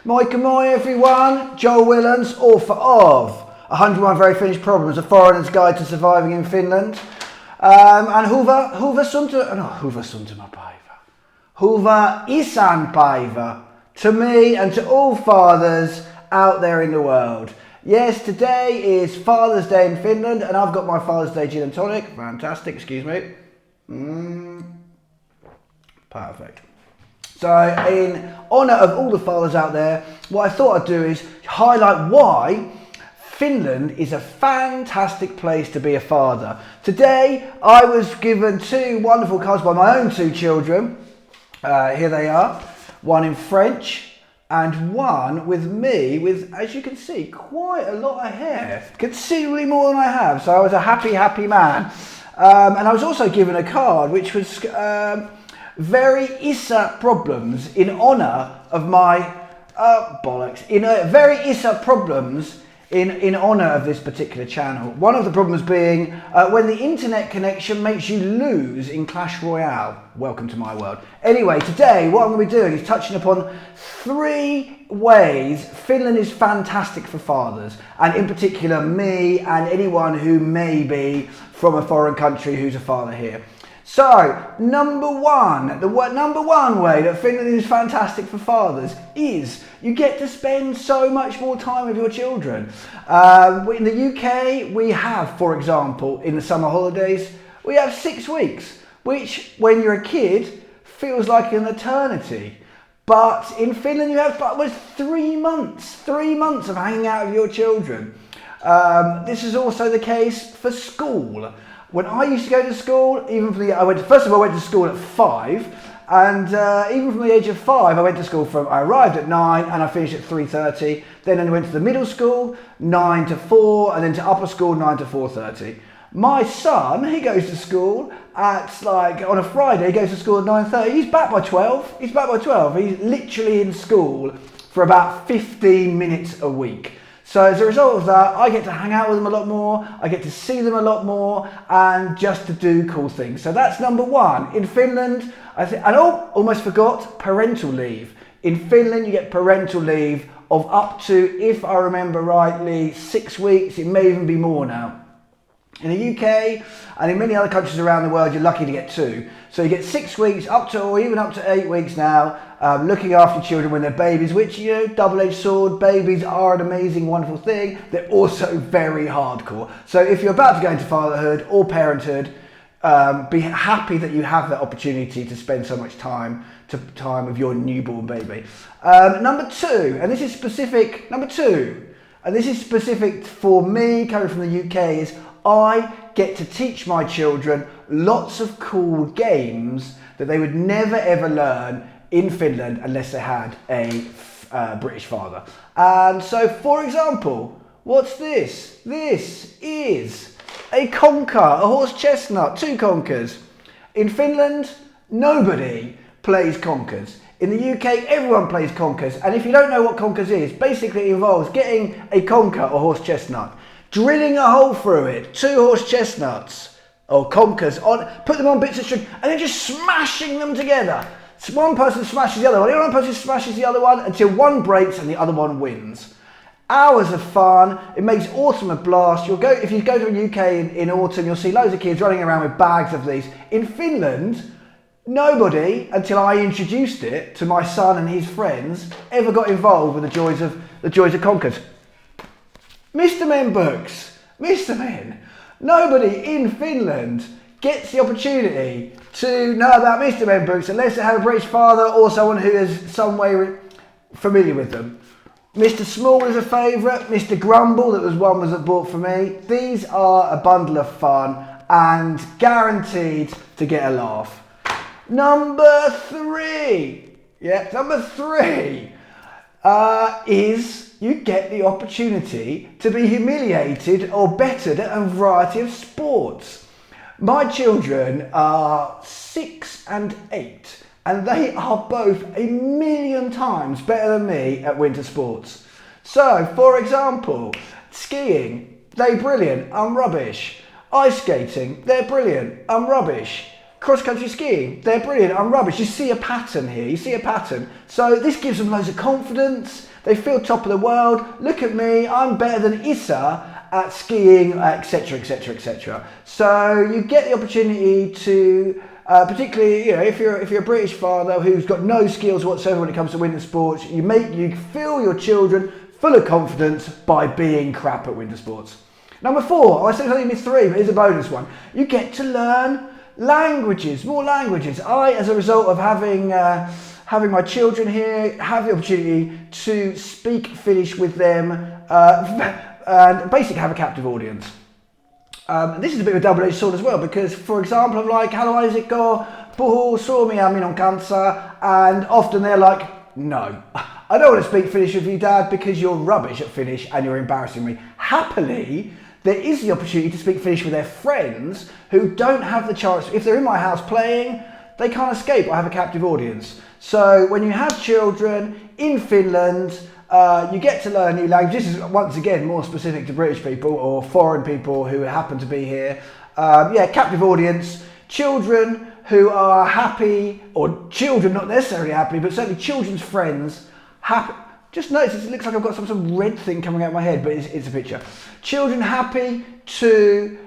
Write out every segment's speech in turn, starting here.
Moi everyone, Joel Willans, author of 101 Very Finnish Problems, A Foreigner's Guide to Surviving in Finland. And Huva isänpäivä to me and to all fathers out there in the world. Yes, today is Father's Day in Finland and I've got my Father's Day gin and tonic. Fantastic, excuse me. Perfect. So in honour of all the fathers out there, what I thought I'd do is highlight why Finland is a fantastic place to be a father. Today I was given two wonderful cards by my own two children. Here they are. One in French and one with me with, as you can see, quite a lot of hair. Considerably more than I have. So I was a happy man. And I was also given a card which was very Issa problems in honour of my very Issa problems in honour of this particular channel. One of the problems being when the internet connection makes you lose in Clash Royale. Welcome to my world. Anyway, today what I'm going to be doing is touching upon 3 ways Finland is fantastic for fathers, and in particular me and anyone who may be from a foreign country who's a father here. So, number one way that Finland is fantastic for fathers is you get to spend so much more time with your children. In the UK, we have, for example, in the summer holidays, we have 6 weeks, which when you're a kid feels like an eternity. But in Finland, you have almost 3 months of hanging out with your children. This is also the case for school. When I used to go to school, I went to school at 5, and even from the age of 5, I arrived at 9 and I finished at 3:30. Then I went to the middle school, 9 to 4, and then to upper school, 9 to 4:30. My son, he goes to school on a Friday, he goes to school at 9:30. He's back by 12. He's literally in school for about 15 minutes a week. So as a result of that, I get to hang out with them a lot more, I get to see them a lot more, and just to do cool things. So that's number one. In Finland, almost forgot, parental leave. In Finland, you get parental leave of up to, if I remember rightly, 6 weeks. It may even be more now. In the UK and in many other countries around the world, you're lucky to get 2. So you get 6 weeks, up to 8 weeks now, looking after children when they're babies, which, double-edged sword, babies are an amazing, wonderful thing. They're also very hardcore. So if you're about to go into fatherhood or parenthood, be happy that you have that opportunity to spend so much time with your newborn baby. Number two, and this is specific for me coming from the UK, is I get to teach my children lots of cool games that they would never ever learn in Finland unless they had a British father. And so, for example, what's this? This is a conker, a horse chestnut, 2 conkers. In Finland, nobody plays conkers. In the UK, everyone plays conkers. And if you don't know what conkers is, basically it involves getting a conker or horse chestnut, drilling a hole through it, 2 horse chestnuts or conkers, put them on bits of string, and then just smashing them together. So one person smashes the other one, the other person smashes the other one until one breaks and the other one wins. Hours of fun. It makes autumn a blast. If you go to the UK in autumn, you'll see loads of kids running around with bags of these. In Finland, nobody, until I introduced it to my son and his friends, ever got involved with the joys of conkers. Mr. Men books. Mr. Men. Nobody in Finland gets the opportunity to know about Mr. Men books unless they have a British father or someone who is some way familiar with them. Mr. Small is a favourite. Mr. Grumble, that was bought for me. These are a bundle of fun and guaranteed to get a laugh. Number 3. Is you get the opportunity to be humiliated or bettered at a variety of sports. My children are 6 and 8, and they are both 1,000,000 times better than me at winter sports. So, for example, skiing, they're brilliant, I'm rubbish. Ice skating, they're brilliant, I'm rubbish. cross-country skiing. They're brilliant. I'm rubbish. You see a pattern here. You see a pattern. So this gives them loads of confidence. They feel top of the world. Look at me. I'm better than Issa at skiing, etc., etc., etc. So you get the opportunity to, particularly, if you're a British father who's got no skills whatsoever when it comes to winter sports, you fill your children full of confidence by being crap at winter sports. Number 4, I said it's only 3, but here's a bonus one. You get to learn languages, more languages. I, as a result of having my children here, have the opportunity to speak Finnish with them and basically have a captive audience. This is a bit of a double-edged sword as well, because, for example, I'm like, haluaisitko puhua suomea minun kanssa? And often they're like, no, I don't want to speak Finnish with you, Dad, because you're rubbish at Finnish and you're embarrassing me. Happily, there is the opportunity to speak Finnish with their friends who don't have the chance. If they're in my house playing, they can't escape. I have a captive audience. So when you have children in Finland, you get to learn new language. This is, once again, more specific to British people or foreign people who happen to be here. Captive audience, children who are happy, or children not necessarily happy, but certainly children's friends happy. Just notice, it looks like I've got some red thing coming out of my head, but it's a picture. Children happy to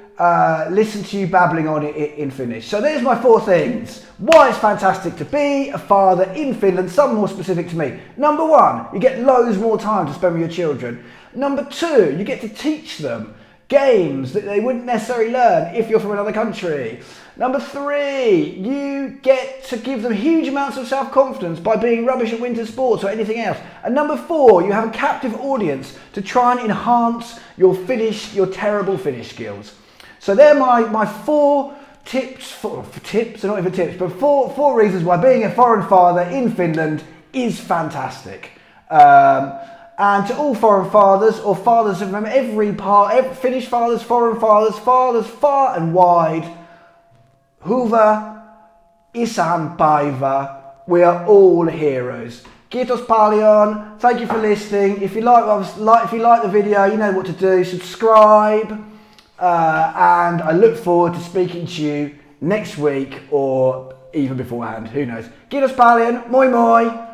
listen to you babbling on in Finnish. So there's my 4 things. Why it's fantastic to be a father in Finland, some more specific to me. Number 1, you get loads more time to spend with your children. Number 2, you get to teach them games that they wouldn't necessarily learn if you're from another country. Number 3, you get to give them huge amounts of self-confidence by being rubbish at winter sports or anything else. And number 4, you have a captive audience to try and enhance your terrible Finnish skills. So they're my 4 tips, tips are not even tips, but four reasons why being a foreign father in Finland is fantastic. And to all foreign fathers, or fathers from every Finnish fathers, foreign fathers, fathers far and wide, hyvä isänpäivä. We are all heroes. Kiitos paljon. Thank you for listening. If you like the video, you know what to do. Subscribe. And I look forward to speaking to you next week or even beforehand. Who knows? Kiitos paljon. Moi moi.